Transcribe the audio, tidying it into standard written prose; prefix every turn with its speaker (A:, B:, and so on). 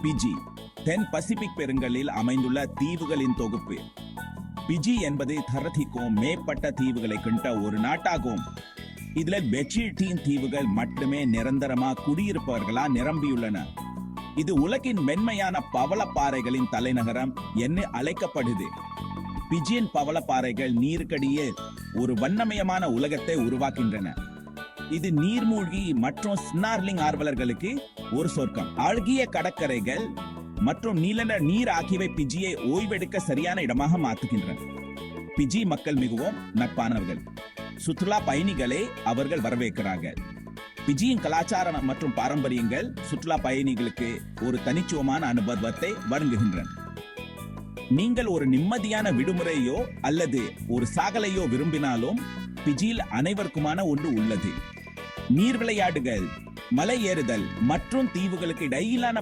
A: PG தென் Pacific பெருங்கலில் அமைந்துள்ள தீவுகளின் தொகுப்பு. பிஜி என்பது தரதிக்கும் மேற்பட்ட தீவுகளை கொண்ட ஒரு நாட்டாகும். இதுல பெட்ஜீட்டின் தீவுகள் மட்டுமே நிரந்தரமா குடியிருப்பவர்களா நிரம்பியுள்ளன. இது உலகின் மென்மையான பவளப்பாறைகளின் தலைநகரம் என்று அழைக்கப்படுது. பிஜியின் பவளப்பாறைகள் நீருக்கடியே ஒரு வண்ணமயமான உலகத்தை உருவாக்கின்றன. இது நீர்மூழ்கி மற்றும் ஸ்னார்லிங் ஆர்வலர்களுக்கு ஒரு சொர்க்கம். அழகிய கடற்கரைகள் மற்றும் நீல நீர் ஆகியவை பிஜியை ஓய்வெடுக்க சரியான இடமாக மாற்றுகின்றன. பிஜி மக்கள் மிகவும் நட்பானவர்கள். சுற்றுலா பயணிகளை அவர்கள் வரவேற்கிறார்கள். பிஜியின் கலாச்சாரம் மற்றும் பாரம்பரியங்கள் சுற்றுலா பயணிகளுக்கு ஒரு தனித்துவமான அனுபவத்தை வழங்குகின்றன. நீங்கள் ஒரு நிம்மதியான விடுமுறையோ அல்லது ஒரு சாகலையோ விரும்பினாலும் பிஜியில் அனைவருக்குமான ஒன்று உள்ளது. நீர் விளையாடுகள், மலை ஏறுதல் மற்றும் தீவுகளுக்கு இடையிலான